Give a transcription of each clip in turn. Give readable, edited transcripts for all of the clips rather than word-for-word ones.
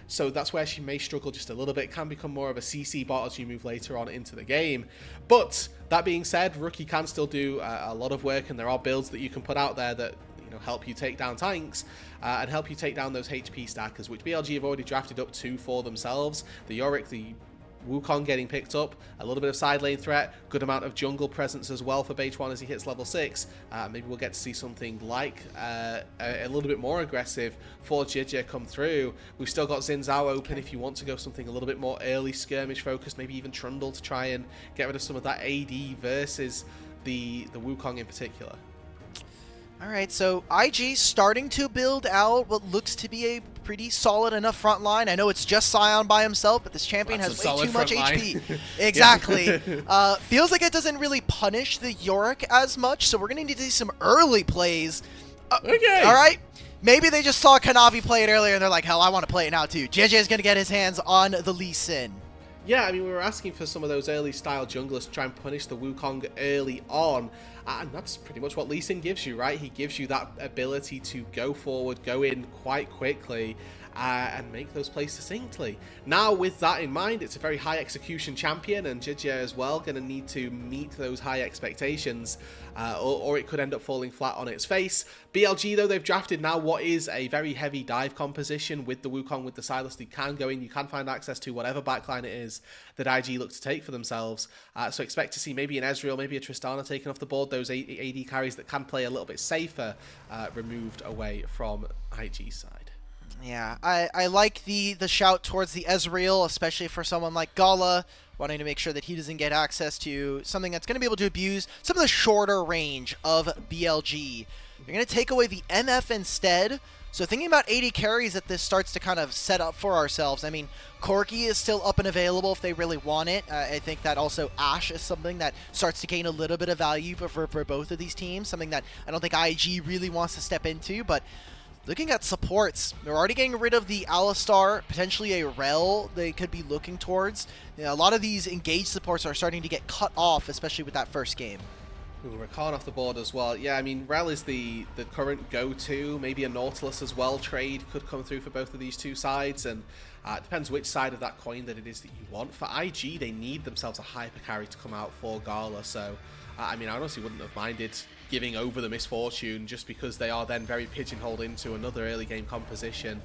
so that's where she may struggle just a little bit. Can become more of a CC bot as you move later on into the game. But that being said, Rookie can still do a lot of work, and there are builds that you can put out there that help you take down tanks and help you take down those HP stackers, which BLG have already drafted up 2 for themselves. The Yorick, the Wukong getting picked up, a little bit of side lane threat, good amount of jungle presence as well for Beichuan as he hits level 6. Maybe we'll get to see something like a little bit more aggressive for Jiejie come through. We've still got Xin Zhao open if you want to go something a little bit more early skirmish focused, maybe even Trundle to try and get rid of some of that AD versus the Wukong in particular. Alright, so IG starting to build out what looks to be a pretty solid enough front line. I know it's just Sion by himself, but this champion has way too much HP. Exactly. Feels like it doesn't really punish the Yorick as much, so we're going to need to see some early plays. Okay. Alright. Maybe they just saw Kanavi play it earlier and they're like, hell, I want to play it now too. Jiejie is going to get his hands on the Lee Sin. Yeah, I mean, we were asking for some of those early style junglers to try and punish the Wukong early on, and that's pretty much what Lee Sin gives you, right? He gives you that ability to go forward, go in quite quickly, and make those plays succinctly. Now, with that in mind, it's a very high execution champion, and Jiejie as well going to need to meet those high expectations, or it could end up falling flat on its face. BLG, though, they've drafted now what is a very heavy dive composition with the Wukong, with the Silas. You can go in, you can find access to whatever backline it is that IG look to take for themselves. So expect to see maybe an Ezreal, maybe a Tristana taken off the board, those AD carries that can play a little bit safer, removed away from IG's side. Yeah, I like the shout towards the Ezreal, especially for someone like Gala, wanting to make sure that he doesn't get access to something that's going to be able to abuse some of the shorter range of BLG. They're going to take away the MF instead. So thinking about 80 carries that this starts to kind of set up for ourselves. I mean, Corki is still up and available if they really want it. I think that also Ashe is something that starts to gain a little bit of value for both of these teams, something that I don't think IG really wants to step into, but looking at supports, they're already getting rid of the Alistar, potentially a Rel they could be looking towards. You know, a lot of these engaged supports are starting to get cut off, especially with that first game. Ooh, Rakan off the board as well. Yeah, I mean, Rel is the current go-to. Maybe a Nautilus as well trade could come through for both of these two sides, and it depends which side of that coin that it is that you want. For IG, they need themselves a hyper carry to come out for Gala, so I mean, I honestly wouldn't have minded giving over the Misfortune just because they are then very pigeonholed into another early game composition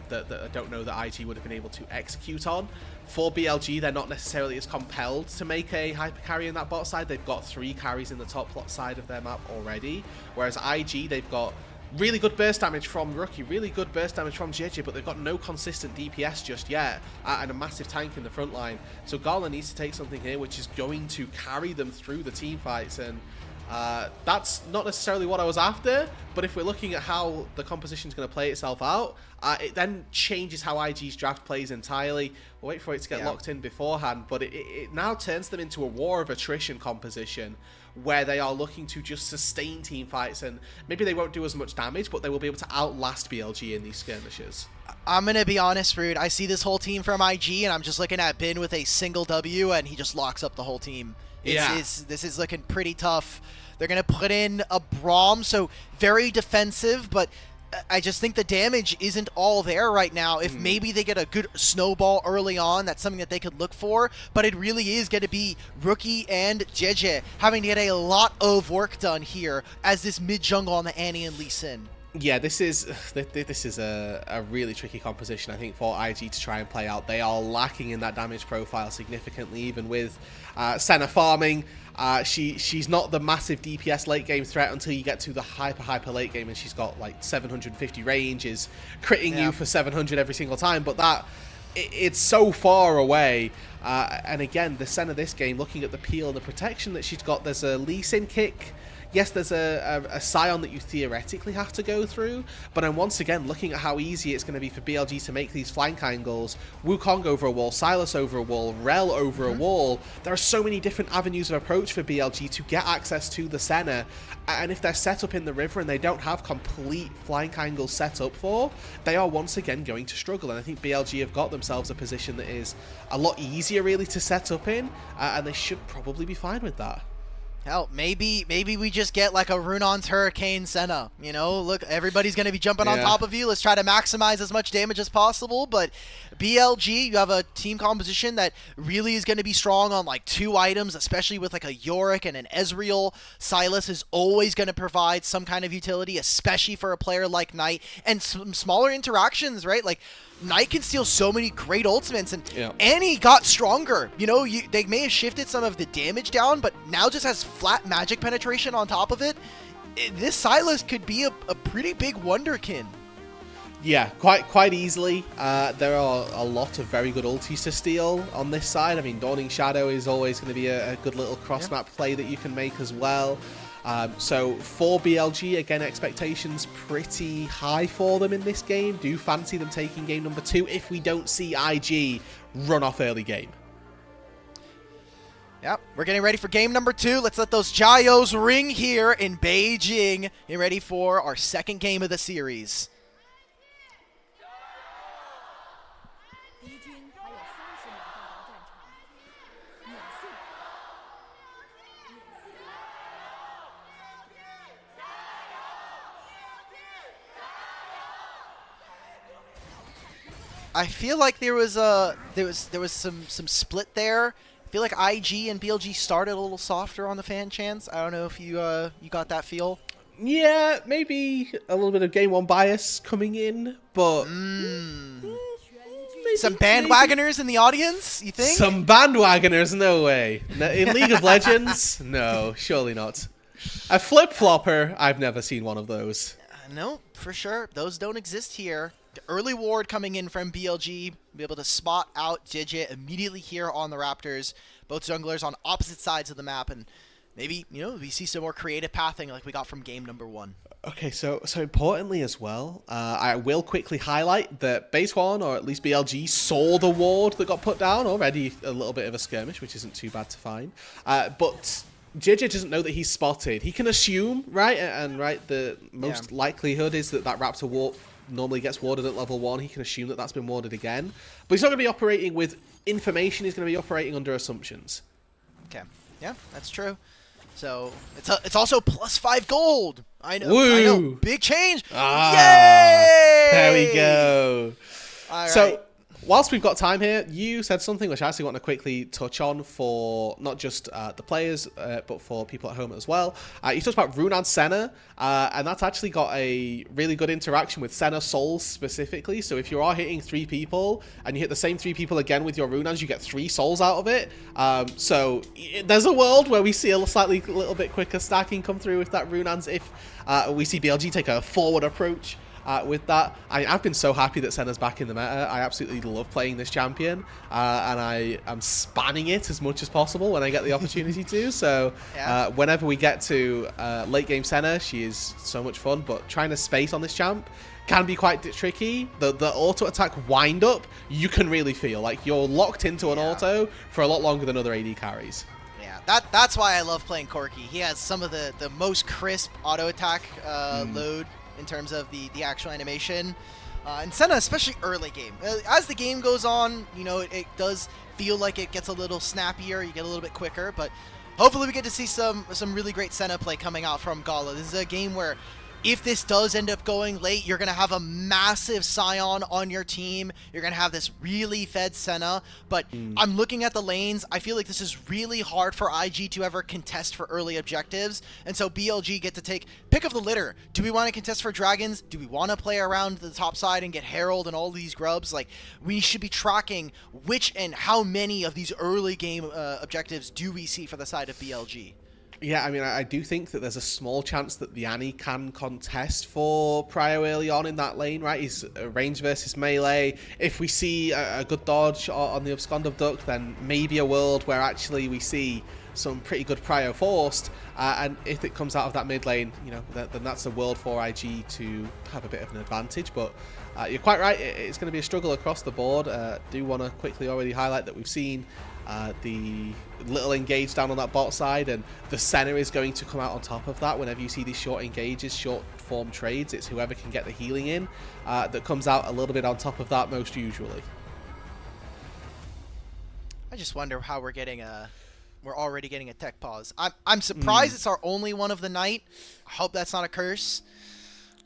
that I don't know that IG would have been able to execute on. For BLG, they're not necessarily as compelled to make a hyper carry in that bot side. They've got 3 carries in the top plot side of their map already, whereas IG, they've got really good burst damage from Rookie, really good burst damage from Jiejie, but they've got no consistent DPS just yet, and a massive tank in the front line. So Gala needs to take something here which is going to carry them through the team fights, and that's not necessarily what I was after, but if we're looking at how the composition is going to play itself out, it then changes how IG's draft plays entirely. We'll wait for it to get locked in beforehand, but it now turns them into a war of attrition composition where they are looking to just sustain team fights, and maybe they won't do as much damage, but they will be able to outlast BLG in these skirmishes. I'm going to be honest, Rude. I see this whole team from IG, and I'm just looking at Bin with a single W, and he just locks up the whole team. This is looking pretty tough. They're going to put in a Braum, so very defensive, but I just think the damage isn't all there right now. If maybe they get a good snowball early on, that's something that they could look for, but it really is going to be Rookie and Jiejie having to get a lot of work done here as this mid-jungle on the Annie and Lee Sin. Yeah, this is a really tricky composition, I think, for IG to try and play out. They are lacking in that damage profile significantly, even with Senna farming. She's not the massive DPS late game threat until you get to the hyper late game, and she's got like 750 range, is critting you for 700 every single time, but it's so far away. And again, the Senna this game, looking at the peel and the protection that she's got, there's a Lee Sin kick. Yes, there's a Sion that you theoretically have to go through, but I'm once again looking at how easy it's going to be for BLG to make these flank angles. Wukong over a wall, Silas over a wall, Rel over a wall. There are so many different avenues of approach for BLG to get access to the Senna, and if they're set up in the river and they don't have complete flank angles set up for, they are once again going to struggle, and I think BLG have got themselves a position that is a lot easier really to set up in, and they should probably be fine with that. Hell, maybe we just get like a Runon's Hurricane Senna. You know, look, everybody's going to be jumping on top of you. Let's try to maximize as much damage as possible. But BLG, you have a team composition that really is going to be strong on like 2 items, especially with like a Yorick and an Ezreal. Sylas is always going to provide some kind of utility, especially for a player like Knight. And some smaller interactions, right? Like, Knight can steal so many great ultimates, and Annie got stronger. You know, they may have shifted some of the damage down, but now just has flat magic penetration on top of it. This Sylas could be a pretty big wonderkin. Yeah, quite easily. There are a lot of very good ultis to steal on this side. I mean, Dawning Shadow is always going to be a good little cross-map play that you can make as well. So for BLG, again, expectations pretty high for them in this game. Do fancy them taking game number 2 if we don't see IG run off early game. Yep, we're getting ready for game number 2. Let's let those Jios ring here in Beijing. Get ready for our second game of the series. I feel like there was some split there. I feel like IG and BLG started a little softer on the fan chants. I don't know if you got that feel. Yeah, maybe a little bit of game 1 bias coming in, but maybe, some bandwagoners in the audience, you think? Some bandwagoners, no way. In League of Legends, no, surely not. A flip-flopper, I've never seen one of those. No, for sure. Those don't exist here. The early ward coming in from BLG, be able to spot out Jiejie immediately here on the Raptors. Both junglers on opposite sides of the map, and maybe, you know, we see some more creative pathing like we got from game number 1. Okay, so importantly as well, I will quickly highlight that Beichuan, or at least BLG, saw the ward that got put down. Already a little bit of a skirmish, which isn't too bad to find. But Jiejie doesn't know that he's spotted. He can assume, right? And right, the most likelihood is that Raptor warp normally gets warded at level 1. He can assume that that's been warded again. But he's not going to be operating with information. He's going to be operating under assumptions. Okay. Yeah, that's true. So it's also +5 gold. I know. Woo! I know. Big change. Yay! There we go. All right. So whilst we've got time here, you said something which I actually want to quickly touch on for not just the players, but for people at home as well. You talked about Roodood and Senna, and that's actually got a really good interaction with Senna souls specifically. So if you are hitting 3 people, and you hit the same 3 people again with your Roonans, you get 3 souls out of it. So there's a world where we see a little bit quicker stacking come through with that Roonans if we see BLG take a forward approach. With that, I've been so happy that Senna's back in the meta. I absolutely love playing this champion, and I am spanning it as much as possible when I get the opportunity to. So whenever we get to late game Senna, she is so much fun, but trying to space on this champ can be quite tricky. The auto attack wind up, you can really feel like you're locked into an auto for a lot longer than other AD carries. Yeah, that's why I love playing Corki. He has some of the most crisp auto attack load in terms of the actual animation. And Senna, especially early game. As the game goes on, you know, it does feel like it gets a little snappier, you get a little bit quicker, but hopefully we get to see some really great Senna play coming out from Gala. This is a game where if this does end up going late, you're going to have a massive Scion on your team. You're going to have this really fed Senna. But I'm looking at the lanes. I feel like this is really hard for IG to ever contest for early objectives. And so BLG get to take pick of the litter. Do we want to contest for dragons? Do we want to play around the top side and get Herald and all these grubs? Like, we should be tracking which and how many of these early game objectives do we see for the side of BLG. Yeah, I mean, I do think that there's a small chance that the Annie can contest for Prio early on in that lane, right? He's range versus melee. If we see a good dodge on the Abscond Abduct, then maybe a world where actually we see some pretty good Prio forced. And if it comes out of that mid lane, you know, then that's a world for IG to have a bit of an advantage. But you're quite right, it's going to be a struggle across the board. Do want to quickly already highlight that we've seen the little engage down on that bot side, and the Senna is going to come out on top of that. Whenever you see these short engages, short form trades, it's whoever can get the healing in that comes out a little bit on top of that most usually. I just wonder how we're getting we're already getting a tech pause. I'm surprised it's our only one of the night. I hope that's not a curse.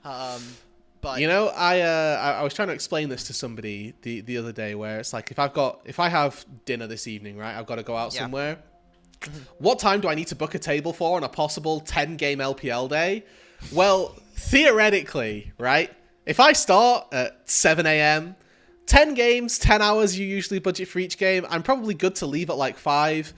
But you know, I was trying to explain this to somebody the other day, where it's like, if I have dinner this evening, right, I've got to go out somewhere. What time do I need to book a table for on a possible 10-game LPL day? Well, theoretically, right, if I start at 7 a.m., 10 games, 10 hours you usually budget for each game, I'm probably good to leave at like 5.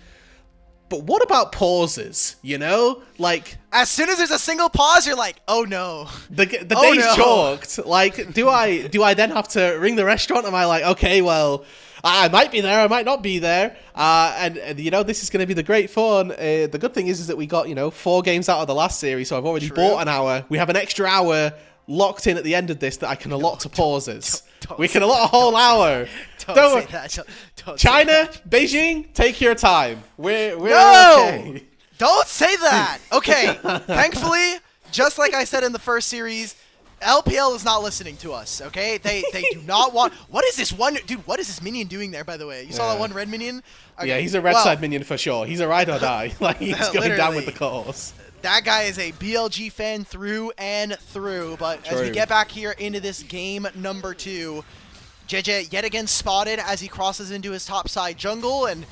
But what about pauses, you know? Like, as soon as there's a single pause, you're like, oh no. The day's chalked. Like, do I then have to ring the restaurant? Am I like, okay, well, I might be there, I might not be there. And you know, this is going to be the great fun. The good thing is that we got, you know, 4 games out of the last series, so I've already bought an hour. We have an extra hour locked in at the end of this that I can allot to pauses. We can allot a whole hour. Don't say that. Don't China, say that. Beijing, take your time. We're no! Okay. Don't say that! Okay, thankfully, just like I said in the first series, LPL is not listening to us, okay? They do not want... What is this one... Dude, what is this minion doing there, by the way? You saw that one red minion? Okay. Yeah, he's a red side minion for sure. He's a ride or die. Like, he's going down with the cause. That guy is a BLG fan through and through, but as we get back here into this game number 2, Jiejie yet again spotted as he crosses into his top side jungle, and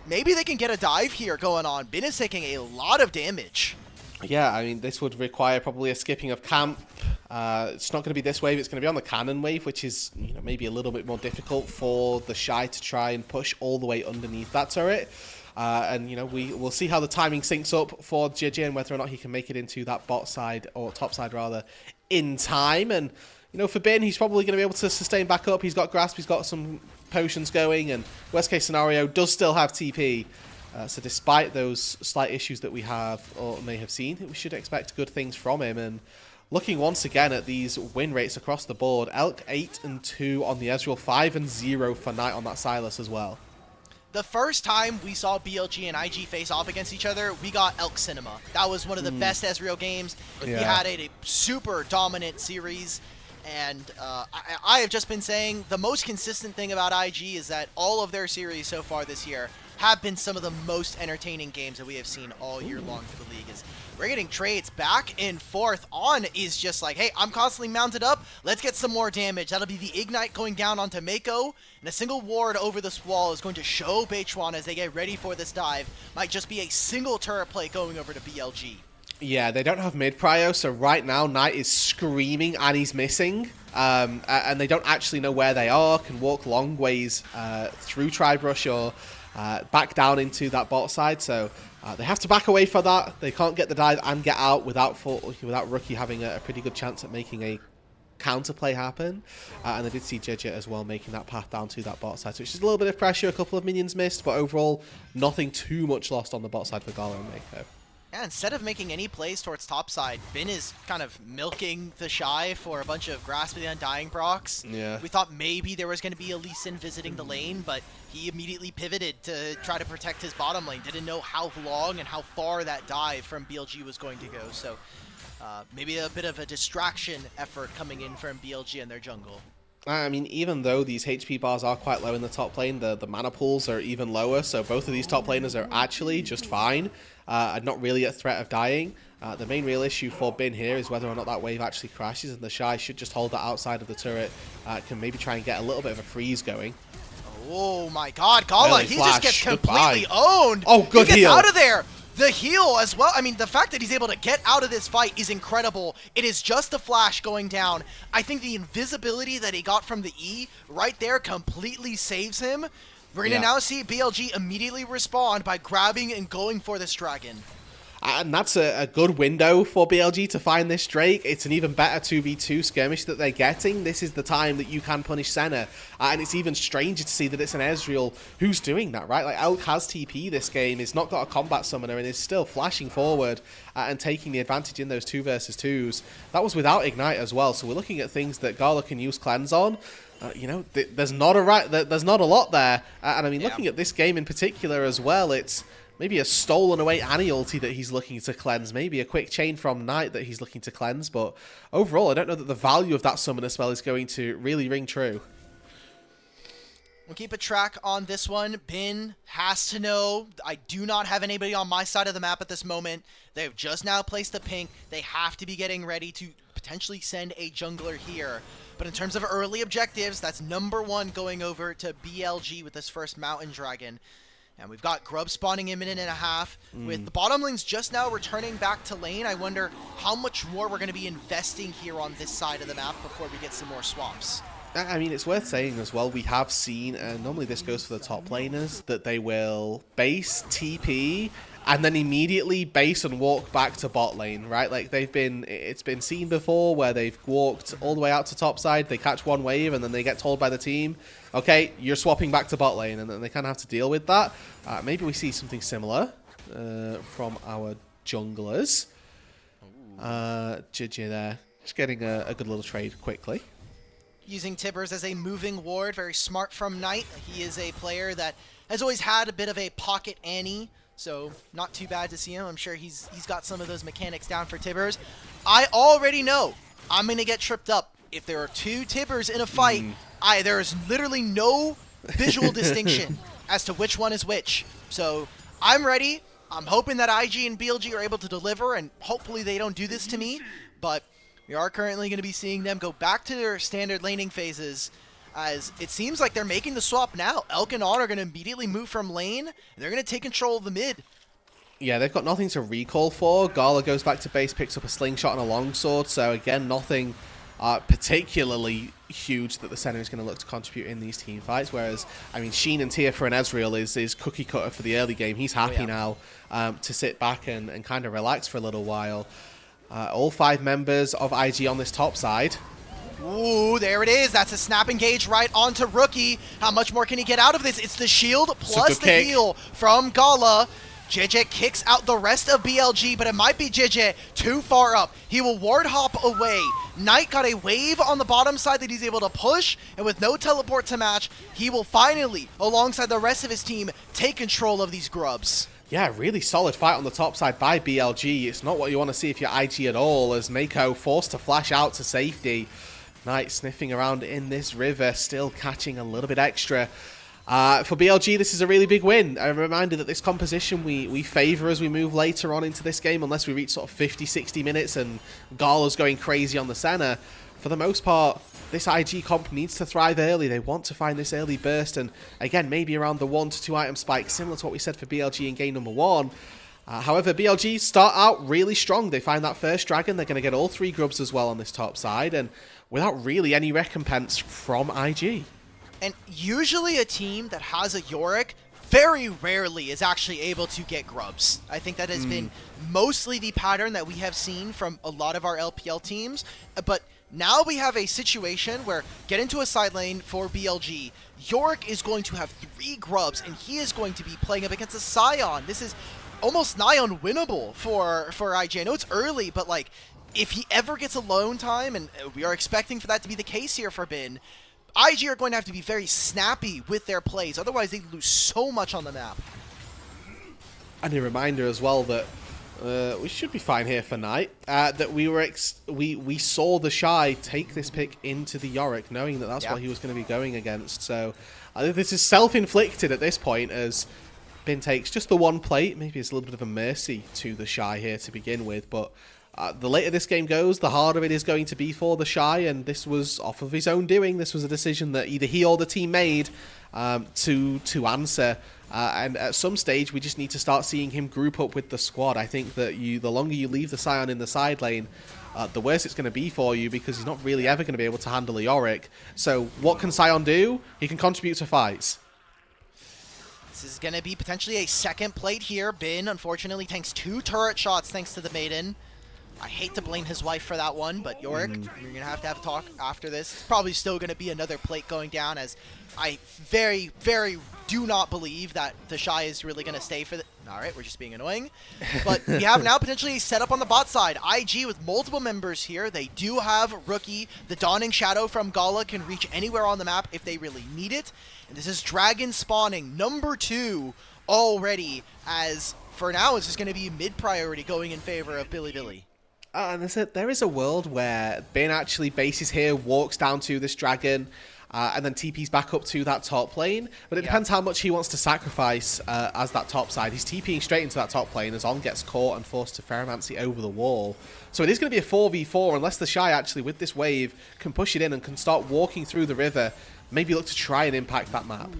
maybe they can get a dive here going on. Bin is taking a lot of damage. Yeah, I mean, this would require probably a skipping of camp. It's not going to be this wave, it's going to be on the cannon wave, which is, you know, maybe a little bit more difficult for TheShy to try and push all the way underneath that turret. And, you know, we'll see how the timing syncs up for Jiejie and whether or not he can make it into that bot side, or top side rather, in time. And, you know, for Bin, he's probably going to be able to sustain back up. He's got grasp, he's got some potions going, and worst case scenario, does still have TP. So despite those slight issues that we have, or may have seen, we should expect good things from him. And looking once again at these win rates across the board, Elk 8-2 on the Ezreal, 5-0 for Knight on that Sylas as well. The first time we saw BLG and IG face off against each other, we got Elk Cinema. That was one of the best Ezreal games. Yeah. He had a super dominant series. And I have just been saying the most consistent thing about IG is that all of their series so far this year have been some of the most entertaining games that we have seen all year long for the league. Is we're getting trades back and forth. On is just like, hey, I'm constantly mounted up. Let's get some more damage. That'll be the Ignite going down onto Meiko. And a single ward over this wall is going to show Beichuan as they get ready for this dive. Might just be a single turret play going over to BLG. Yeah, they don't have mid-prio, so right now Knight is screaming and he's missing. And they don't actually know where they are, can walk long ways through Tribrush or back down into that bot side. So they have to back away for that. They can't get the dive and get out without Rookie having a pretty good chance at making a counterplay happen. And they did see Jiejie as well making that path down to that bot side. So it's just a little bit of pressure, a couple of minions missed, but overall nothing too much lost on the bot side for Gala and Meiko. Yeah, instead of making any plays towards topside, Bin is kind of milking TheShy for a bunch of Grasp of the Undying procs. Yeah. We thought maybe there was going to be a Lee Sin visiting the lane, but he immediately pivoted to try to protect his bottom lane. Didn't know how long and how far that dive from BLG was going to go. So maybe a bit of a distraction effort coming in from BLG and their jungle. I mean, even though these HP bars are quite low in the top lane, the mana pools are even lower, so both of these top laners are actually just fine, and not really at threat of dying. The main real issue for Bin here is whether or not that wave actually crashes, and TheShy should just hold that outside of the turret, can maybe try and get a little bit of a freeze going. Oh my god, Gala, he just gets completely owned! Oh, good heal! He gets heal. out of there! The heal as well. I mean, the fact that he's able to get out of this fight is incredible. It is just a flash going down. I think the invisibility that he got from the E right there completely saves him. We're going to now see BLG immediately respond by grabbing and going for this dragon. And that's a good window for BLG to find this Drake. It's an even better 2v2 skirmish that they're getting. This is the time that you can punish Senna. And it's even stranger to see that it's an Ezreal who's doing that, right? Like, Elk has TP this game. He's not got a combat summoner and is still flashing forward and taking the advantage in those 2 versus 2s. That was without Ignite as well. So we're looking at things that Gala can use Cleanse on. You know, there's not a lot there. And I mean, looking at this game in particular as well, it's maybe a stolen away Annie ulti that he's looking to cleanse. Maybe a quick chain from Knight that he's looking to cleanse. But overall, I don't know that the value of that summoner spell is going to really ring true. We'll keep a track on this one. Bin has to know. I do not have anybody on my side of the map at this moment. They've just now placed a pink. They have to be getting ready to potentially send a jungler here. But in terms of early objectives, that's #1 going over to BLG with this first Mountain Dragon. And we've got Grub spawning in 1.5 minutes. With the bottom lanes just now returning back to lane, I wonder how much more we're going to be investing here on this side of the map before we get some more swamps. I mean, it's worth saying as well, we have seen, and normally this goes for the top laners, that they will base, TP, and then immediately base and walk back to bot lane, right? Like, it's been seen before where they've walked all the way out to top side, they catch one wave, and then they get told by the team, okay, you're swapping back to bot lane, and then they kind of have to deal with that. Maybe we see something similar from our junglers. Jiejie there, just getting a good little trade quickly. Using Tibbers as a moving ward, very smart from Knight. He is a player that has always had a bit of a pocket Annie, so not too bad to see him. I'm sure he's got some of those mechanics down for Tibbers. I already know I'm going to get tripped up. If there are two Tibbers in a fight, there is literally no visual distinction as to which one is which. So I'm ready. I'm hoping that IG and BLG are able to deliver, and hopefully they don't do this to me, but we are currently going to be seeing them go back to their standard laning phases, as it seems like they're making the swap now. Elk and On are going to immediately move from lane, and they're going to take control of the mid. Yeah, they've got nothing to recall for. Gala goes back to base, picks up a slingshot and a longsword, so again, nothing particularly huge that the center is going to look to contribute in these team fights, whereas, I mean, Sheen and Tia for an Ezreal is cookie cutter for the early game. He's happy now to sit back and kind of relax for a little while. All 5 members of IG on this top side. Ooh, there it is. That's a snap engage right onto Rookie. How much more can he get out of this? It's the shield plus the heal from Gala. Jiejie kicks out the rest of BLG, but it might be Jiejie too far up. He will ward hop away. Knight got a wave on the bottom side that he's able to push, and with no teleport to match, he will finally, alongside the rest of his team, take control of these grubs. Yeah, really solid fight on the top side by BLG. It's not what you want to see if you're IG at all, as Meiko forced to flash out to safety. Knight sniffing around in this river, still catching a little bit extra. For BLG, this is a really big win. A reminder that this composition we favour as we move later on into this game, unless we reach sort of 50-60 minutes and Gala's going crazy on the center. For the most part, this IG comp needs to thrive early. They want to find this early burst, and again, maybe around the 1 to 2 item spike, similar to what we said for BLG in game #1. However, BLG start out really strong. They find that first dragon. They're going to get all 3 grubs as well on this top side, and without really any recompense from IG. And usually a team that has a Yorick very rarely is actually able to get grubs. I think that has been mostly the pattern that we have seen from a lot of our LPL teams, but now we have a situation where get into a side lane for BLG. Yorick is going to have 3 grubs, and he is going to be playing up against a Scion. This is almost nigh unwinnable for IG. I know it's early, but like, if he ever gets alone time, and we are expecting for that to be the case here for Bin, IG are going to have to be very snappy with their plays. Otherwise, they lose so much on the map. And a reminder as well that we should be fine here for Knight. That we saw TheShy take this pick into the Yorick, knowing that that's what he was going to be going against. So this is self-inflicted at this point, as Bin takes just the 1 plate. Maybe it's a little bit of a mercy to TheShy here to begin with, but the later this game goes, the harder it is going to be for TheShy, and this was off of his own doing. This was a decision that either he or the team made to answer. And at some stage, we just need to start seeing him group up with the squad. I think that the longer you leave the Scion in the side lane, the worse it's going to be for you, because he's not really ever going to be able to handle a Yorick. So what can Scion do? He can contribute to fights. This is going to be potentially a second plate here. Bin, unfortunately, tanks 2 turret shots thanks to the Maiden. I hate to blame his wife for that one, but Yorick, you're going to have a talk after this. It's probably still going to be another plate going down, as I very, very do not believe that TheShy is really going to stay for the... Alright, we're just being annoying. But we have now potentially a setup on the bot side. IG with multiple members here. They do have Rookie. The Dawning Shadow from Gala can reach anywhere on the map if they really need it. And this is Dragon spawning, #2 already, as for now it's just going to be mid-priority going in favor of Bilibili. And there is a world where Bin actually bases here, walks down to this dragon, and then TP's back up to that top lane. But it depends how much he wants to sacrifice as that top side. He's TPing straight into that top lane as On gets caught and forced to Ferromancy over the wall. So it is going to be a 4v4 unless TheShy actually, with this wave, can push it in and can start walking through the river. Maybe look to try and impact that map.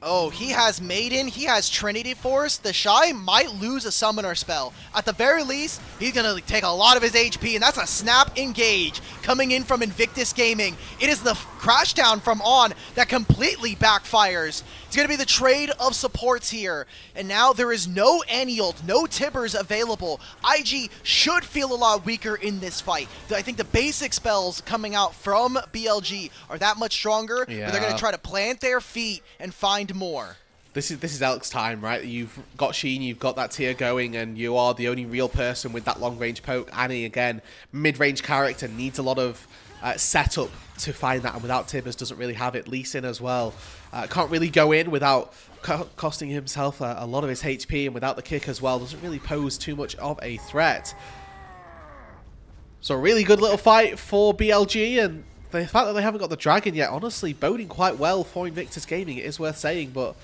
Oh, he has Maiden, he has Trinity Force. TheShy might lose a Summoner spell. At the very least, he's going to take a lot of his HP, and that's a Snap Engage coming in from Invictus Gaming. It is the crash down from On that completely backfires. It's going to be the trade of supports here. And now there is no Anield, no Tibbers available. IG should feel a lot weaker in this fight. I think the basic spells coming out from BLG are that much stronger, but they're going to try to plant their feet and find more. This is Elk's time, right? You've got Sheen, you've got that tier going, and you are the only real person with that long-range poke. Annie, again, mid-range character, needs a lot of setup to find that, and without Tibbers doesn't really have it. Lee Sin as well. Can't really go in without costing himself a lot of his HP, and without the kick as well, doesn't really pose too much of a threat. So a really good little fight for BLG, and the fact that they haven't got the dragon yet, honestly, boding quite well for Invictus Gaming, it is worth saying, but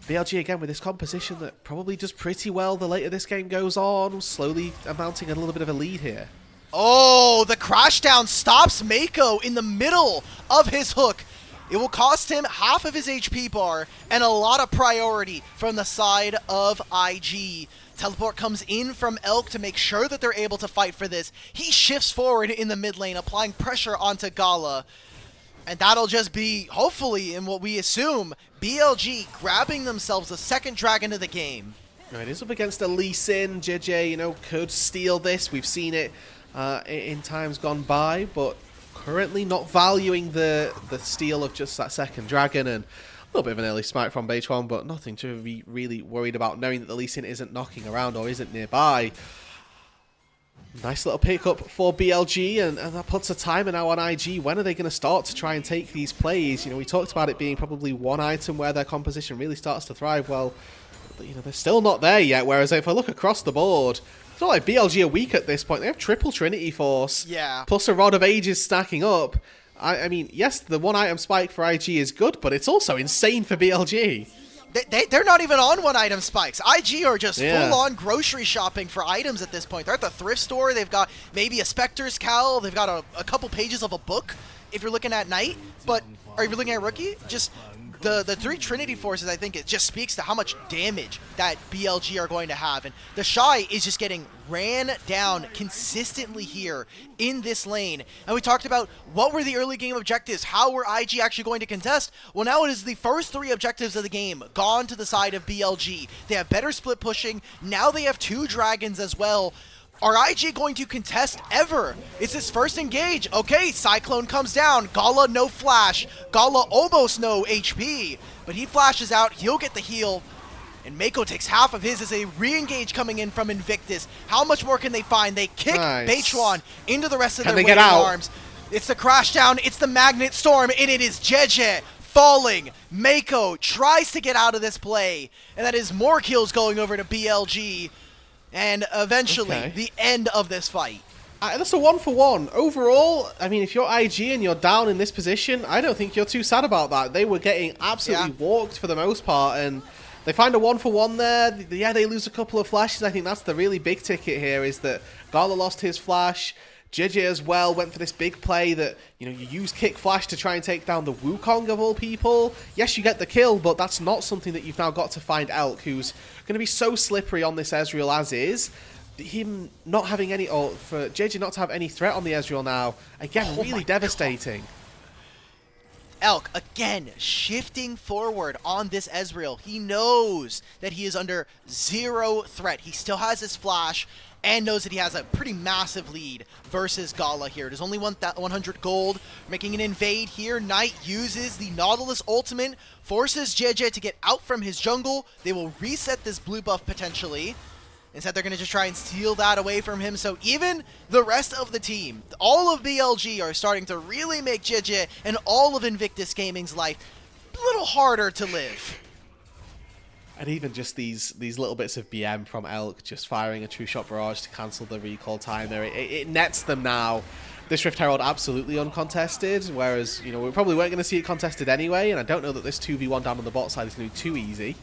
BLG again with this composition that probably does pretty well the later this game goes on, slowly amounting a little bit of a lead here. Oh, the crash down stops Meiko in the middle of his hook. It will cost him half of his HP bar and a lot of priority from the side of IG. Teleport comes in from Elk to make sure that they're able to fight for this. He shifts forward in the mid lane, applying pressure onto Gala. And that'll just be, hopefully, in what we assume, BLG grabbing themselves a second dragon of the game. It is up against a Lee Sin. Jiejie, you know, could steal this. We've seen it in times gone by, but currently not valuing the steal of just that second dragon. And a little bit of an early smite from Beichuan, but nothing to be really worried about, knowing that the Lee Sin isn't knocking around or isn't nearby. Nice little pickup for BLG, and that puts a timer now on IG. When are they going to start to try and take these plays? You know, we talked about it being probably one item where their composition really starts to thrive. Well, you know, they're still not there yet, whereas if I look across the board, it's not like BLG are weak at this point. They have triple Trinity Force, plus a Rod of Ages stacking up. I mean, yes, the one item spike for IG is good, but it's also insane for BLG. They're not even on one item spikes. IG are just full-on grocery shopping for items at this point. They're at the thrift store. They've got maybe a Spectre's cowl. They've got a couple pages of a book if you're looking at Knight. But are you looking at Rookie? Just the three Trinity Forces, I think it just speaks to how much damage that BLG are going to have. And TheShy is just getting ran down consistently here in this lane. And we talked about what were the early game objectives, how were IG actually going to contest. Well, now it is the first three objectives of the game gone to the side of BLG. They have better split pushing. Now they have two dragons as well. Are IG going to contest ever? It's his first engage. Okay, Cyclone comes down. Gala no flash. Gala almost no HP. But he flashes out. He'll get the heal. And Meiko takes half of his as a re-engage coming in from Invictus. How much more can they find? They kick Beichuan into the rest of their waiting arms. It's the crash down. It's the magnet storm. And it is Jiejie falling. Meiko tries to get out of this play. And that is more kills going over to BLG. And eventually, the end of this fight. That's a 1-for-1. Overall, I mean, if you're IG and you're down in this position, I don't think you're too sad about that. They were getting absolutely walked for the most part, and they find a 1-for-1 there. Yeah, they lose a couple of flashes. I think that's the really big ticket here, is that Gala lost his flash. Jiejie as well went for this big play that, you know, you use kick flash to try and take down the Wukong of all people. Yes, you get the kill, but that's not something that you've now got to find Elk, who's going to be so slippery on this Ezreal as is. Him not having any, or for Jiejie not to have any threat on the Ezreal now, again, really devastating. Elk, again, shifting forward on this Ezreal. He knows that he is under zero threat. He still has his flash, and knows that he has a pretty massive lead versus Gala here. It is only 100 gold, making an invade here. Knight uses the Nautilus ultimate, forces Jiejie to get out from his jungle. They will reset this blue buff potentially. Instead, they're going to just try and steal that away from him. So even the rest of the team, all of BLG, are starting to really make Jiejie and all of Invictus Gaming's life a little harder to live. And even just these little bits of BM from Elk, just firing a True Shot Barrage to cancel the recall timer, it nets them now this Rift Herald absolutely uncontested, whereas, you know, we probably weren't going to see it contested anyway, and I don't know that this 2v1 down on the bot side is going to be too easy.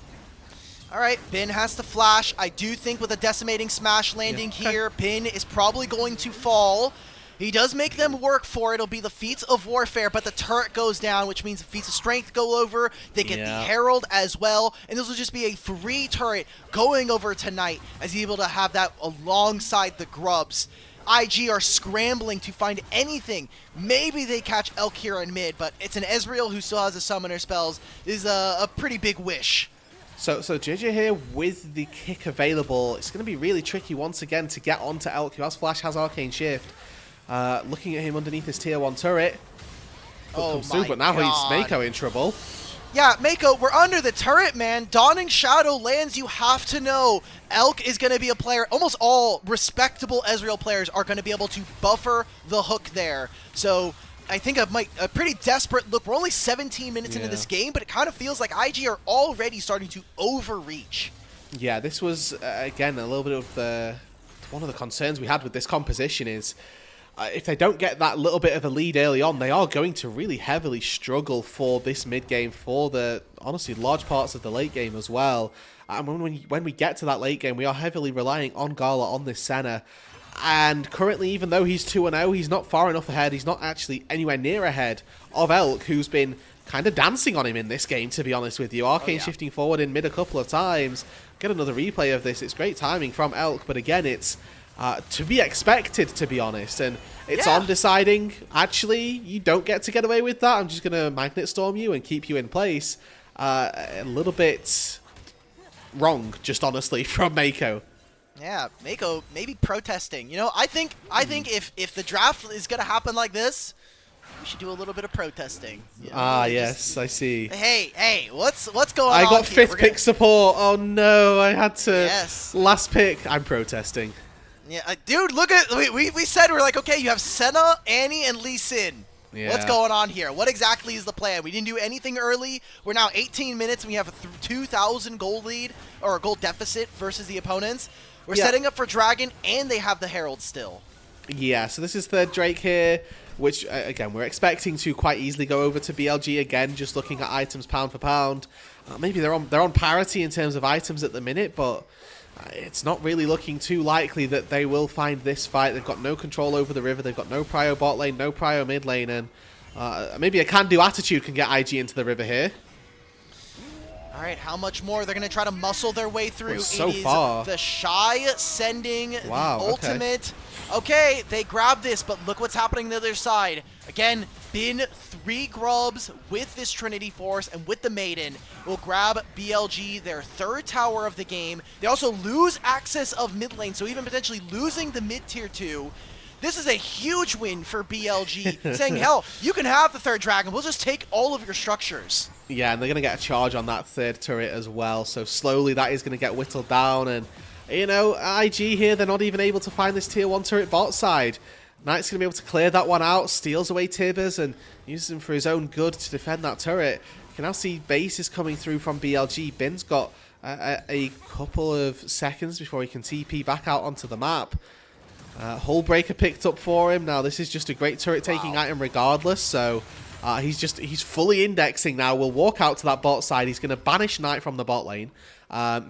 All right, Bin has to flash. I do think with a decimating smash landing here, Bin is probably going to fall. He does make them work for it. It'll be the feats of warfare, but the turret goes down, which means the feats of strength go over. They get the Herald as well, and this will just be a free turret going over tonight as he's able to have that alongside the Grubs. IG are scrambling to find anything. Maybe they catch Elk here in mid, but it's an Ezreal who still has a summoner spells. Is a pretty big wish. So Jiejie here with the kick available. It's going to be really tricky once again to get onto Elk, who has Flash, has Arcane Shift. Looking at him underneath his tier 1 turret. Oh through, but now he's Meiko in trouble. Yeah, Meiko, we're under the turret, man. Dawning Shadow lands. You have to know Elk is going to be a player. Almost all respectable Ezreal players are going to be able to buffer the hook there. So I think a pretty desperate look. We're only 17 minutes into this game, but it kind of feels like IG are already starting to overreach. Yeah, this was, again, a little bit of one of the concerns we had with this composition is if they don't get that little bit of a lead early on, they are going to really heavily struggle for this mid game, for the, honestly, large parts of the late game as well. And when we get to that late game, we are heavily relying on Gala, on this Senna. And currently, even though he's 2-0, he's not far enough ahead. He's not actually anywhere near ahead of Elk, who's been kind of dancing on him in this game, to be honest with you. Arcane shifting forward in mid a couple of times. Get another replay of this. It's great timing from Elk, but again, it's to be expected, to be honest. And it's on deciding, actually, you don't get away with that. I'm just going to Magnet Storm you and keep you in place. A little bit wrong, just honestly, from Meiko. Yeah, Meiko maybe protesting. You know, I think if the draft is going to happen like this, we should do a little bit of protesting. You know, yes, I see. Hey, what's going on? I got 5th pick support. Oh no, I had to last pick. I'm protesting. Yeah, dude, look at we said we're like, okay, you have Senna, Annie, and Lee Sin. Yeah. What's going on here? What exactly is the plan? We didn't do anything early. We're now 18 minutes and we have a 2,000 gold lead or a gold deficit versus the opponents. We're setting up for Dragon and they have the Herald still. Yeah, so this is third Drake here, which again we're expecting to quite easily go over to BLG again. Just looking at items pound for pound, maybe they're on parity in terms of items at the minute, but it's not really looking too likely that they will find this fight. They've got no control over the river. They've got no prio bot lane, no prio mid lane, and maybe a can-do attitude can get IG into the river here. All right, how much more? They're going to try to muscle their way through. Well, so far, TheShy sending the ultimate. Okay, they grab this, but look what's happening on the other side. Again, Bin 3 Grubs with this Trinity Force and with the Maiden will grab BLG, their 3rd tower of the game. They also lose access of mid lane, so even potentially losing the mid tier 2. This is a huge win for BLG, saying, hell, you can have the 3rd dragon. We'll just take all of your structures. Yeah, and they're going to get a charge on that 3rd turret as well. So slowly that is going to get whittled down. And, you know, IG here, they're not even able to find this tier 1 turret bot side. Knight's going to be able to clear that one out, steals away Tibbers, and uses him for his own good to defend that turret. You can now see bases coming through from BLG. Bin's got a couple of seconds before he can TP back out onto the map. Hullbreaker picked up for him. Now this is just a great turret taking item regardless, so he's fully indexing now. We'll walk out to that bot side. He's going to banish Knight from the bot lane.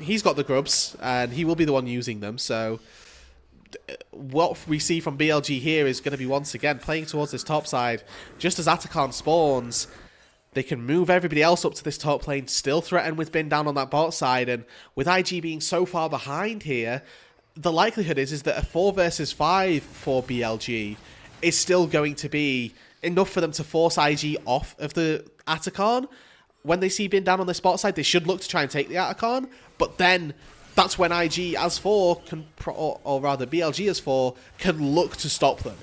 He's got the grubs and he will be the one using them, so what we see from BLG here is going to be once again playing towards this top side. Just as Atacon spawns, they can move everybody else up to this top lane, still threaten with Bin down on that bot side, and with IG being so far behind here, the likelihood is that a 4 versus 5 for BLG is still going to be enough for them to force IG off of the Atacon. When they see Bin down on the spot side, they should look to try and take the Atacon, but then that's when IG as 4 can, or rather BLG as 4 can look to stop them.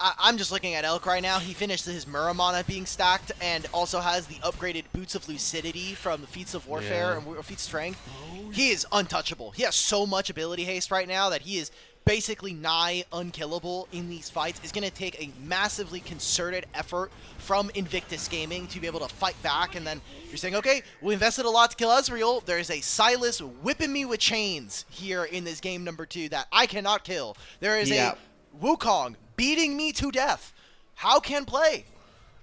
I'm just looking at Elk right now. He finished his Muramana being stacked and also has the upgraded Boots of Lucidity from the Feats of Warfare and Feats of Strength. He is untouchable. He has so much ability haste right now that he is basically nigh unkillable in these fights. It's going to take a massively concerted effort from Invictus Gaming to be able to fight back. And then you're saying, okay, we invested a lot to kill Ezreal. There's a Silas whipping me with chains here in this game number 2 that I cannot kill. There is a Wukong beating me to death. How can play?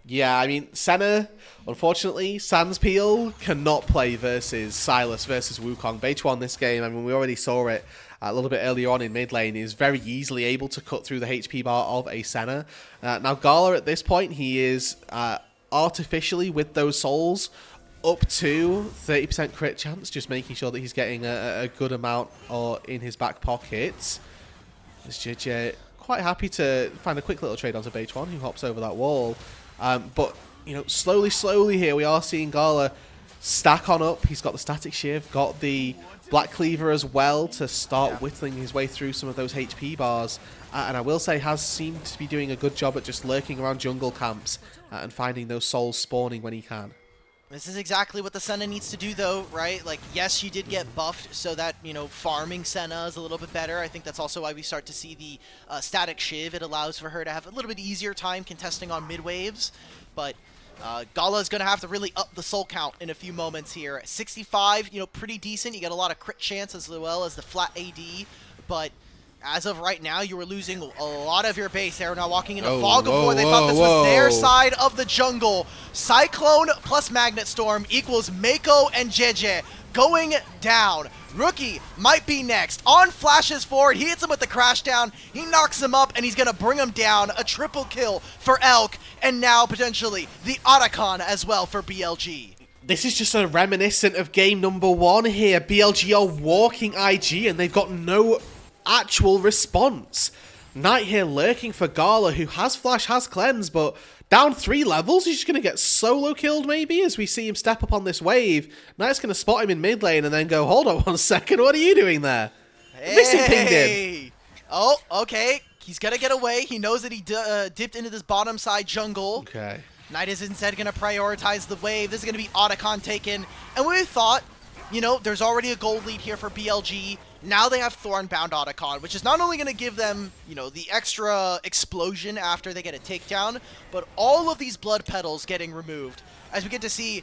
Yeah, I mean, Senna, unfortunately, Sans Peel cannot play versus Silas versus Wukong. Beichuan this game, I mean, we already saw it a little bit earlier on in mid lane, is very easily able to cut through the HP bar of a Senna. Now, Gala at this point, he is artificially, with those souls, up to 30% crit chance, just making sure that he's getting a good amount in his back pockets. This Jiejie quite happy to find a quick little trade onto Beichuan, who hops over that wall. But, you know, slowly here, we are seeing Gala stack on up. He's got the static shiv, got the Black Cleaver as well to start whittling his way through some of those HP bars. And I will say has seemed to be doing a good job at just lurking around jungle camps and finding those souls spawning when he can. This is exactly what the Senna needs to do, though, right? Like, yes, she did get buffed so that, you know, farming Senna is a little bit better. I think that's also why we start to see the static shiv. It allows for her to have a little bit easier time contesting on mid waves. But Gala is going to have to really up the soul count in a few moments here. 65, you know, pretty decent. You get a lot of crit chance as well as the flat AD. But as of right now, you were losing a lot of your base. They're now walking into Fog of War. They thought this was their side of the jungle. Cyclone plus Magnet Storm equals Meiko and Jiejie going down. Rookie might be next. On flashes forward, he hits him with the crash down. He knocks him up, and he's going to bring him down. A triple kill for Alk, and now potentially the Otacon as well for BLG. This is just a reminiscent of game number 1 here. BLG are walking IG, and they've got no actual response. Knight here lurking for Gala, who has flash, has cleanse, but down 3 levels, he's just going to get solo killed maybe as we see him step up on this wave. Knight's going to spot him in mid lane and then go, hold on 1 second, what are you doing there? Missing pinged him. Oh, okay. He's going to get away. He knows that he dipped into this bottom side jungle. Okay. Knight is instead going to prioritize the wave. This is going to be Otacon taken. And we thought, you know, there's already a gold lead here for BLG. Now they have Thornbound Otacon, which is not only going to give them, you know, the extra explosion after they get a takedown, but all of these blood petals getting removed. As we get to see,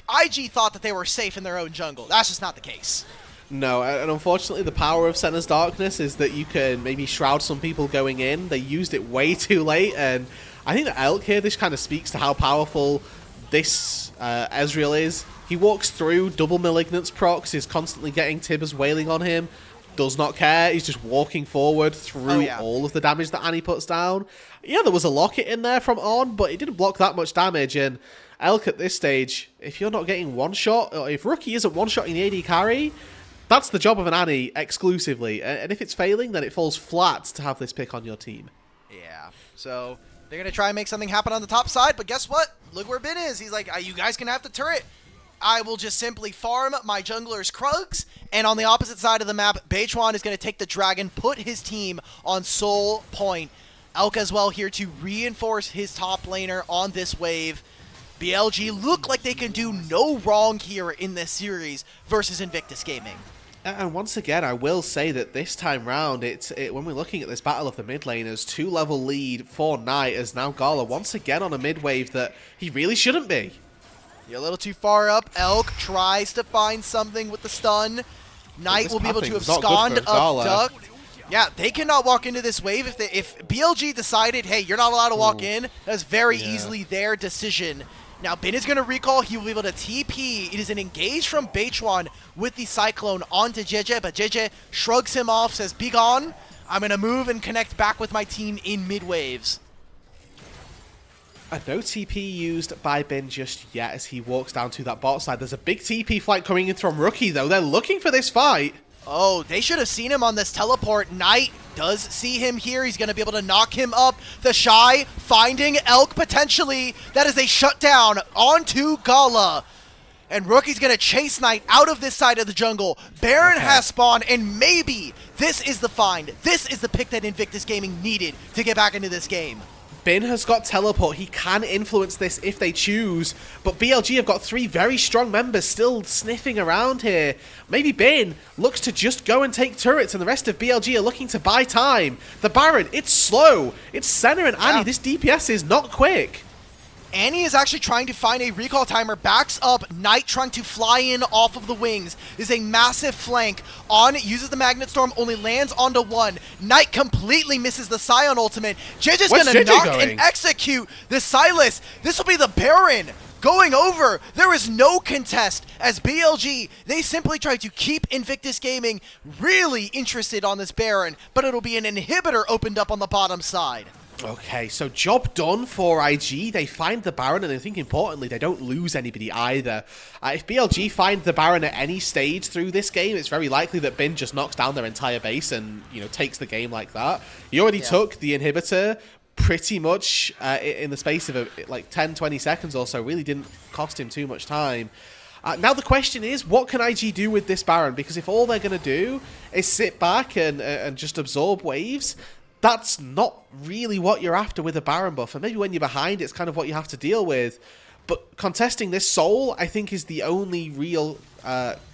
IG thought that they were safe in their own jungle. That's just not the case. No, and unfortunately the power of Senna's Darkness is that you can maybe shroud some people going in. They used it way too late, and I think that Alk here, this kind of speaks to how powerful this Ezreal is. He walks through, double Malignance procs, is constantly getting Tibbers wailing on him, does not care, he's just walking forward through all of the damage that Annie puts down. Yeah, there was a locket in there from On, but it didn't block that much damage, and Elk at this stage, if you're not getting one shot, or if Rookie isn't one-shotting the AD carry, that's the job of an Annie exclusively, and if it's failing, then it falls flat to have this pick on your team. Yeah, so they're going to try and make something happen on the top side, but guess what? Look where Bin is. He's like, you guys can have the turret. I will just simply farm my jungler's Krugs, and on the opposite side of the map, Beichuan is going to take the dragon, put his team on soul point. Elk as well here to reinforce his top laner on this wave. BLG look like they can do no wrong here in this series versus Invictus Gaming. And once again, I will say that this time round, when we're looking at this battle of the mid laners, 2-level lead for Knight as now Gala once again on a mid wave that he really shouldn't be. You're a little too far up. Elk tries to find something with the stun. Knight will be able to abscond up duck. Yeah, they cannot walk into this wave. If BLG decided, hey, you're not allowed to walk in, that's very easily their decision. Now, Bin is going to recall. He will be able to TP. It is an engage from Beichuan with the Cyclone onto Jiejie, but Jiejie shrugs him off, says, be gone. I'm going to move and connect back with my team in mid-waves. No TP used by Bin just yet as he walks down to that bot side. There's a big TP flight coming in from Rookie, though. They're looking for this fight. Oh, they should have seen him on this teleport. Knight does see him here. He's going to be able to knock him up. TheShy finding Elk potentially. That is a shutdown onto Gala. And Rookie's going to chase Knight out of this side of the jungle. Baron has spawned, and maybe this is the find. This is the pick that Invictus Gaming needed to get back into this game. Bin has got teleport. He can influence this if they choose, but BLG have got 3 very strong members still sniffing around here. Maybe Bin looks to just go and take turrets, and the rest of BLG are looking to buy time. The Baron, it's slow. It's Senna and Annie. This DPS is not quick. Annie is actually trying to find a recall timer, backs up, Knight trying to fly in off of the wings. This is a massive flank. On uses the Magnet Storm, only lands onto one. Knight completely misses the Scion ultimate. Jiejie's gonna knock and execute the Silas. This will be the Baron going over. There is no contest as BLG, they simply try to keep Invictus Gaming really interested on this Baron, but it'll be an inhibitor opened up on the bottom side. Okay, so job done for IG. They find the Baron, and I think importantly, they don't lose anybody either. If BLG find the Baron at any stage through this game, it's very likely that Bin just knocks down their entire base and, you know, takes the game like that. He already took the inhibitor pretty much in the space of like 10-20 seconds or so. Really didn't cost him too much time. Now the question is, what can IG do with this Baron? Because if all they're going to do is sit back and just absorb waves, that's not really what you're after with a Baron buff. And maybe when you're behind, it's kind of what you have to deal with. But contesting this Soul, I think, is the only real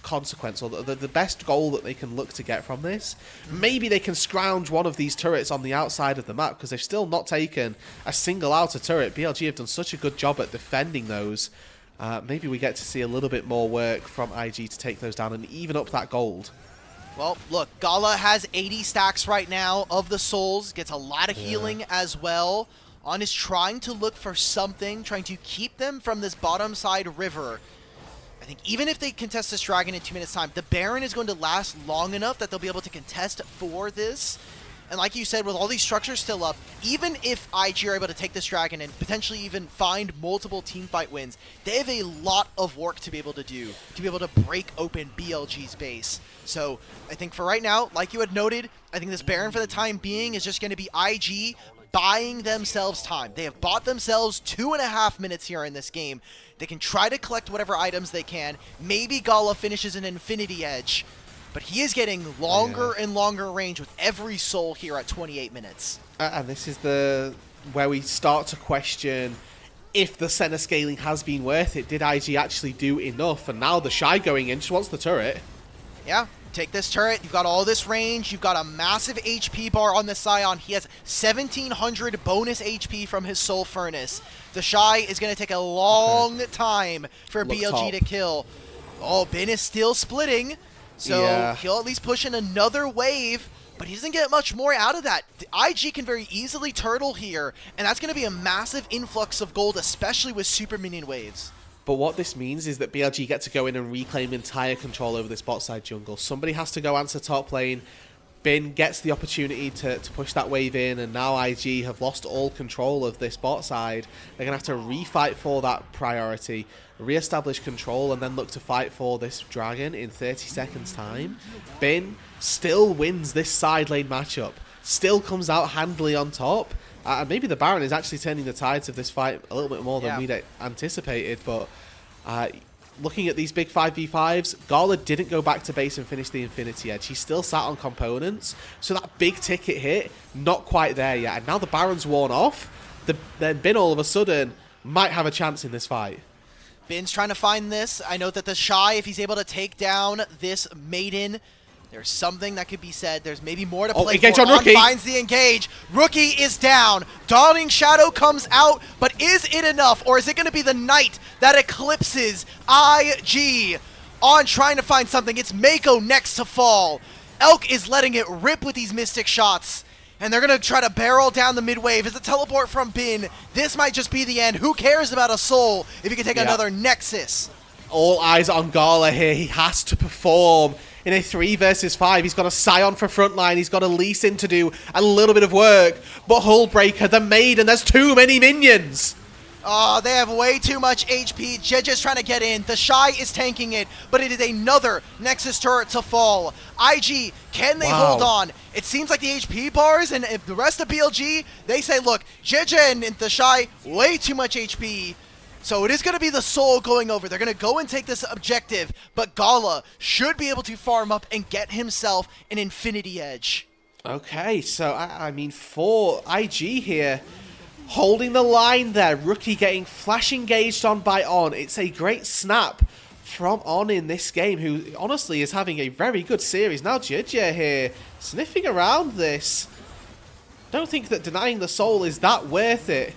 consequence, or the best goal that they can look to get from this. Maybe they can scrounge one of these turrets on the outside of the map, because they've still not taken a single outer turret. BLG have done such a good job at defending those. Maybe we get to see a little bit more work from IG to take those down and even up that gold. Well, look, Gala has 80 stacks right now of the souls, gets a lot of healing as well. On is trying to look for something, trying to keep them from this bottom side river. I think even if they contest this dragon in 2 minutes time, the Baron is going to last long enough that they'll be able to contest for this. And like you said, with all these structures still up, even if IG are able to take this dragon and potentially even find multiple teamfight wins, they have a lot of work to be able to do, to be able to break open BLG's base. So I think for right now, like you had noted, I think this Baron for the time being is just going to be IG buying themselves time. They have bought themselves 2.5 minutes here in this game. They can try to collect whatever items they can. Maybe Gala finishes an Infinity Edge. But he is getting longer and longer range with every soul here at 28 minutes. And this is where we start to question if the center scaling has been worth it. Did IG actually do enough? And now TheShy going in just wants the turret. Yeah, take this turret. You've got all this range. You've got a massive HP bar on the Scion. He has 1,700 bonus HP from his Soul Furnace. TheShy is going to take a long time for BLG to kill. Oh, Bin is still splitting. So he'll at least push in another wave, but he doesn't get much more out of that. The IG can very easily turtle here, and that's going to be a massive influx of gold, especially with super minion waves. But what this means is that BLG get to go in and reclaim entire control over this bot side jungle. Somebody has to go answer top lane. Bin gets the opportunity to push that wave in, and now IG have lost all control of this bot side. They're going to have to refight for that priority, re-establish control, and then look to fight for this dragon in 30 seconds time. Bin still wins this side lane matchup, still comes out handily on top, and maybe the Baron is actually turning the tides of this fight a little bit more than we'd anticipated, but looking at these big 5v5s, Gala didn't go back to base and finish the Infinity Edge. He still sat on components, so that big ticket hit, not quite there yet. And now the Baron's worn off, then Bin all of a sudden might have a chance in this fight. Bin's trying to find this. I know that TheShy, if he's able to take down this Maiden, there's something that could be said. There's maybe more to play engage for. On Rookie. Finds the engage. Rookie is down. Dawning Shadow comes out, but is it enough? Or is it going to be the Knight that eclipses IG? On trying to find something. It's Meiko next to fall. Elk is letting it rip with these Mystic shots. And they're going to try to barrel down the mid-wave. It's a teleport from Bin. This might just be the end. Who cares about a soul if you can take another Nexus? All eyes on Gala here. He has to perform in a 3 versus 5. He's got a Scion for frontline. He's got a Lee Sin to do a little bit of work. But Hullbreaker, the Maiden, there's too many minions. Oh, they have way too much HP. Jiejie's trying to get in. TheShy is tanking it, but it is another Nexus turret to fall. IG, can they hold on? It seems like the HP bars and the rest of BLG, they say, look, Jiejie and TheShy, way too much HP. So it is going to be the Soul going over. They're going to go and take this objective, but Gala should be able to farm up and get himself an Infinity Edge. Okay, so, I mean, for IG here, holding the line there, Rookie getting flash engaged on by On. It's a great snap from On in this game, who honestly is having a very good series. Now Jiejie here, sniffing around this. Don't think that denying the Soul is that worth it.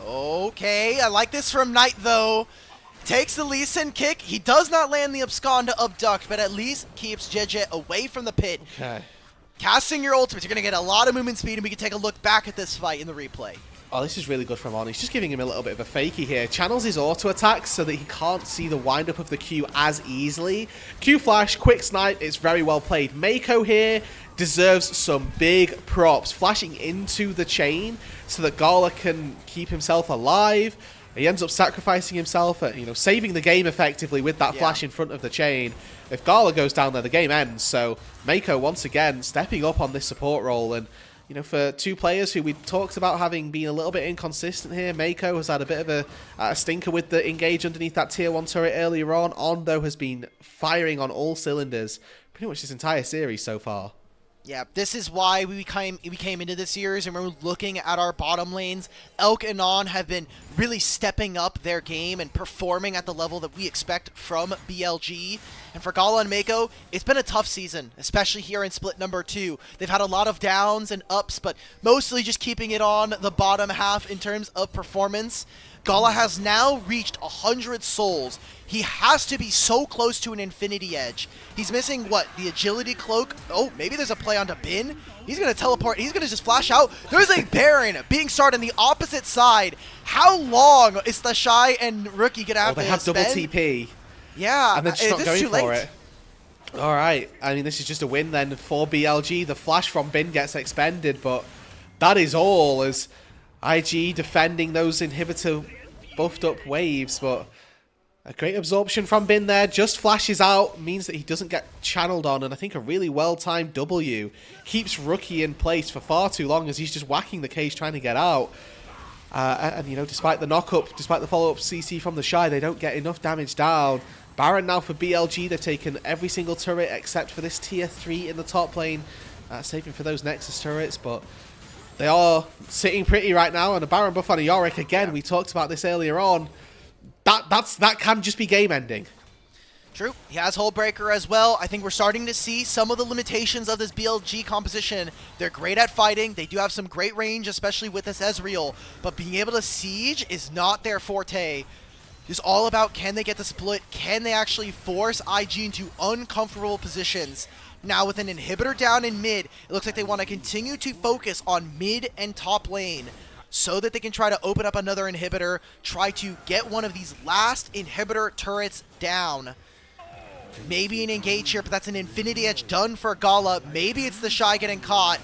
Okay, I like this from Knight, though. Takes the Lee Sin kick. He does not land the abscond to abduct, but at least keeps Jiejie away from the pit. Okay. Casting your ultimates, you're going to get a lot of movement speed, and we can take a look back at this fight in the replay. Oh, this is really good from On. He's just giving him a little bit of a fakie here. Channels his auto attacks so that he can't see the wind-up of the Q as easily. Q flash, quick snipe, it's very well played. Meiko here deserves some big props. Flashing into the chain so that Gala can keep himself alive. He ends up sacrificing himself, saving the game effectively with that flash in front of the chain. If Gala goes down there, the game ends. So Meiko, once again, stepping up on this support role. And for two players who we talked about having been a little bit inconsistent here, Meiko has had a bit of a stinker with the engage underneath that tier 1 turret earlier on. On, though, has been firing on all cylinders pretty much this entire series so far. Yeah, this is why we came into this series, and we're looking at our bottom lanes. Elk and On have been really stepping up their game and performing at the level that we expect from BLG. And for Gala and Meiko, it's been a tough season, especially here in split number 2. They've had a lot of downs and ups, but mostly just keeping it on the bottom half in terms of performance. Gala has now reached 100 souls. He has to be so close to an infinity edge. He's missing, what, the agility cloak? Oh, maybe there's a play onto Bin. He's going to teleport. He's going to just flash out. There's a Baron being started on the opposite side. How long is TheShy and Rookie going to have to They have spend? double TP. Yeah. And they're just not going for it. All right. I mean, this is just a win then for BLG. The flash from Bin gets expended, but that is all as IG defending those inhibitor buffed up waves, but a great absorption from Bin there. Just flashes out, means that he doesn't get channeled on, and I think a really well-timed W keeps Rookie in place for far too long as he's just whacking the cage trying to get out. Despite the knock-up, despite the follow-up CC from TheShy, they don't get enough damage down. Baron now for BLG. They've taken every single turret except for this tier 3 in the top lane, saving for those Nexus turrets, but they are sitting pretty right now, and a Baron buff on a Yorick again. We talked about this earlier on. That can just be game ending. True. He has Hullbreaker as well. I think we're starting to see some of the limitations of this BLG composition. They're great at fighting. They do have some great range, especially with this Ezreal. But being able to siege is not their forte. It's all about, can they get the split? Can they actually force IG into uncomfortable positions? Now with an inhibitor down in mid, it looks like they want to continue to focus on mid and top lane so that they can try to open up another inhibitor, try to get one of these last inhibitor turrets down. Maybe an engage here, but that's an infinity edge done for Gala. Maybe it's TheShy getting caught.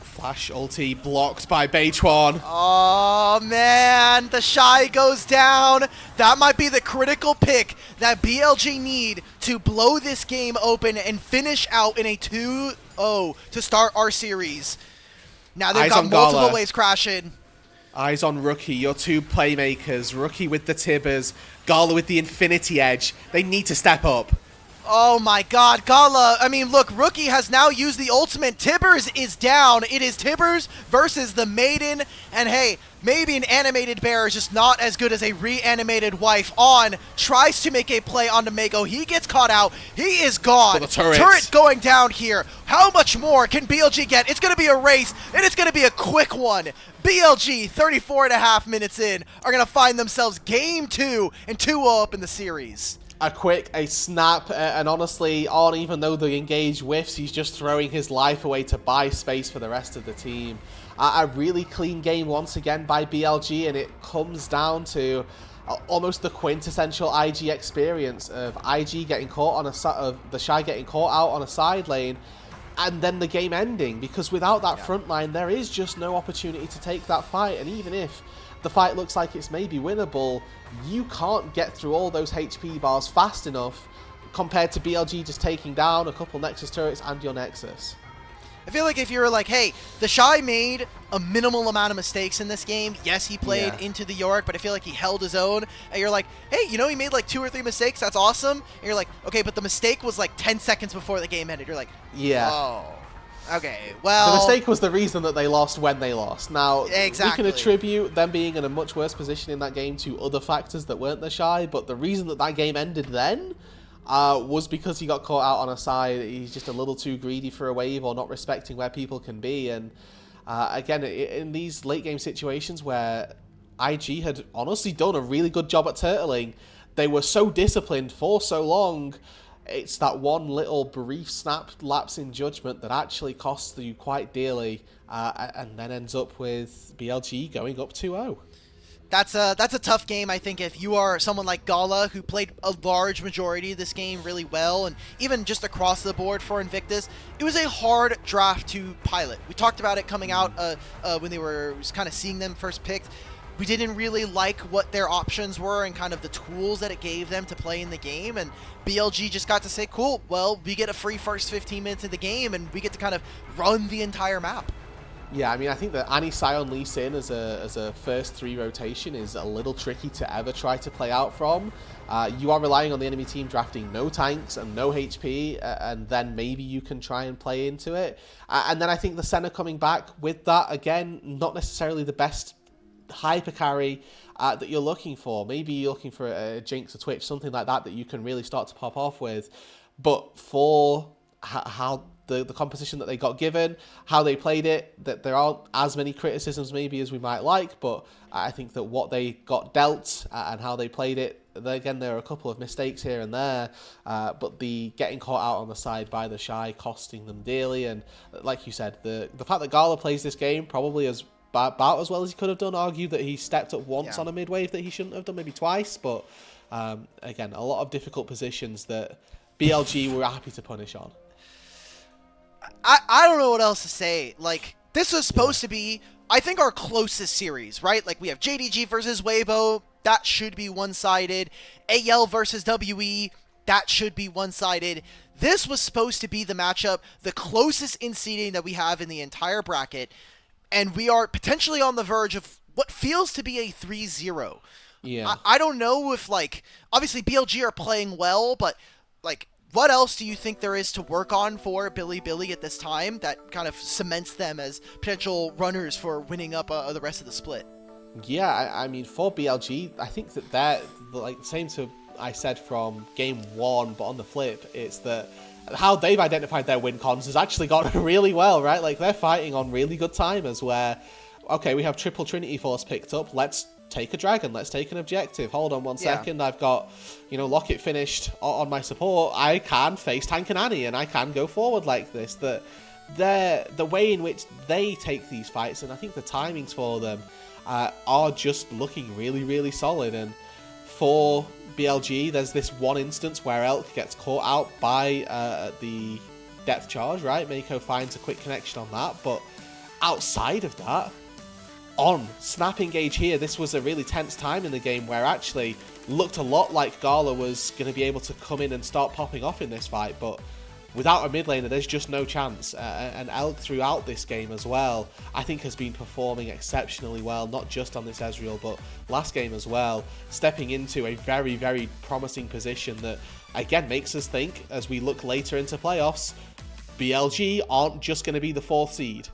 Flash ulti blocked by Beichuan. Oh man, TheShy goes down. That might be the critical pick that BLG need to blow this game open and finish out in a 2-0 to start our series. Now they've got multiple waves crashing. Eyes on Rookie, your two playmakers. Rookie with the Tibbers, Gala with the Infinity Edge. They need to step up. Oh my god, Gala. I mean, look, Rookie has now used the ultimate. Tibbers is down. It is Tibbers versus the Maiden. And hey, maybe an animated bear is just not as good as a reanimated wife. On tries to make a play onto Meiko. He gets caught out. He is gone. Turret going down here. How much more can BLG get? It's going to be a race, and it's going to be a quick one. BLG, 34.5 minutes in, are going to find themselves game 2 and 2-0 up in the series. A snap, and honestly, On, even though the engage whiffs, he's just throwing his life away to buy space for the rest of the team. A really clean game once again by BLG, and it comes down to almost the quintessential IG experience of IG getting caught on TheShy getting caught out on a side lane, and then the game ending, because without that front line, there is just no opportunity to take that fight, and even if the fight looks like it's maybe winnable, you can't get through all those HP bars fast enough compared to BLG just taking down a couple Nexus turrets and your Nexus. I feel like if you were like, hey, TheShy made a minimal amount of mistakes in this game. Yes, he played into the Yorick, but I feel like he held his own. And you're like, hey, he made like 2 or 3 mistakes. That's awesome. And you're like, okay, but the mistake was like 10 seconds before the game ended. You're like, oh. Okay, well... The mistake was the reason that they lost when they lost. Now, we can attribute them being in a much worse position in that game to other factors that weren't TheShy, but the reason that that game ended then was because he got caught out on a side. He's just a little too greedy for a wave or not respecting where people can be, and again, in these late game situations where IG had honestly done a really good job at turtling, they were so disciplined for so long. It's that one little brief snap lapse in judgment that actually costs you quite dearly, and then ends up with BLG going up 2-0. That's a tough game, I think, if you are someone like Gala, who played a large majority of this game really well, and even just across the board for Invictus, it was a hard draft to pilot. We talked about it coming out when they were kind of seeing them first picked. We didn't really like what their options were and kind of the tools that it gave them to play in the game, and BLG just got to say, cool, well, we get a free first 15 minutes of the game, and we get to kind of run the entire map. Yeah, I mean, I think that Annie Sion Lee Sin as a first 3 rotation is a little tricky to ever try to play out from. You are relying on the enemy team drafting no tanks and no HP, and then maybe you can try and play into it. And then I think the Senna coming back with that, again, not necessarily the best hyper carry that you're looking for. Maybe you're looking for a Jinx or Twitch, something like that you can really start to pop off with. But for how the composition that they got given, how they played it, that there aren't as many criticisms maybe as we might like, but I think that what they got dealt and how they played it, again, there are a couple of mistakes here and there, but the getting caught out on the side by TheShy costing them dearly. And like you said, the fact that Gala plays this game probably about as well as he could have done, argue that he stepped up once on a mid wave that he shouldn't have done, maybe twice, but again, a lot of difficult positions that BLG were happy to punish on. I don't know what else to say. Like, this was supposed to be, I think, our closest series, right? Like, we have JDG versus Weibo, that should be one-sided. AL versus WE, that should be one-sided. This was supposed to be the matchup, the closest in seeding that we have in the entire bracket, and we are potentially on the verge of what feels to be a 3-0. Yeah. I don't know if, like, obviously BLG are playing well, but, like, what else do you think there is to work on for Bilibili at this time that kind of cements them as potential runners for winning up the rest of the split? Yeah, I mean, for BLG, I think that they're, like, the same to I said from game 1, but on the flip, it's that how they've identified their win cons has actually gone really well, right? Like, they're fighting on really good timers where, okay, we have triple Trinity Force picked up, let's take a dragon, let's take an objective. Hold on one second, I've got, Locket finished on my support. I can face Tank and Annie, and I can go forward like this. That the way in which they take these fights, and I think the timings for them are just looking really, really solid. And for BLG, there's this one instance where Elk gets caught out by the depth charge, right? Meiko finds a quick connection on that, but outside of that, on snap engage here, this was a really tense time in the game where actually looked a lot like Gala was going to be able to come in and start popping off in this fight, but without a mid laner, there's just no chance. And Elk throughout this game as well, I think has been performing exceptionally well, not just on this Ezreal, but last game as well, stepping into a very, very promising position that, again, makes us think, as we look later into playoffs, BLG aren't just going to be the 4th seed.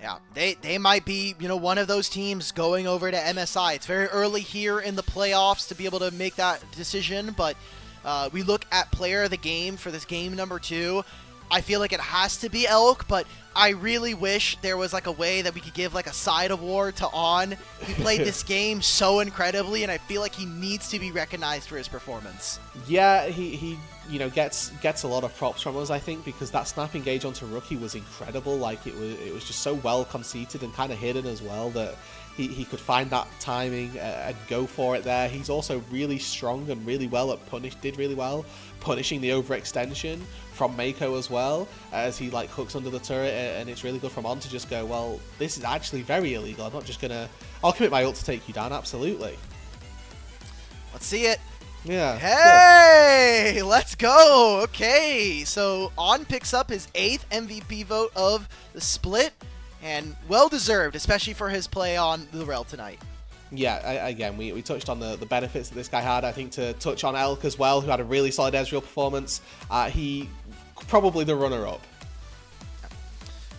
Yeah, they might be, one of those teams going over to MSI. It's very early here in the playoffs to be able to make that decision, but we look at player of the game for this game number 2. I feel like it has to be Elk, but I really wish there was like a way that we could give like a side award to On. He played this game so incredibly, and I feel like he needs to be recognized for his performance. Yeah, he gets a lot of props from us, I think, because that snap engage onto Rookie was incredible. Like, it was just so well conceited and kind of hidden as well that he could find that timing and go for it there. He's also really strong and really well at did really well punishing the overextension from Meiko as well, as he like hooks under the turret, and it's really good from On to just go, well, this is actually very illegal. I'm not just gonna, I'll commit my ult to take you down, absolutely. Let's see it. Yeah. Hey, let's go. Okay, so On picks up his 8th MVP vote of the split, and well-deserved, especially for his play on the rail tonight. Yeah, again, we touched on the benefits that this guy had. I think to touch on Elk as well, who had a really solid Ezreal performance. He probably the runner-up.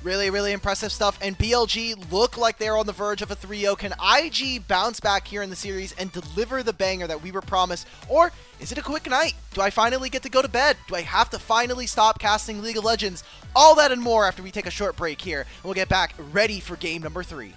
Really, really impressive stuff, and BLG look like they're on the verge of a 3-0. Can IG bounce back here in the series and deliver the banger that we were promised, or is it a quick night? Do I finally get to go to bed? Do I have to finally stop casting League of Legends? All that and more after we take a short break here, and we'll get back ready for game number 3.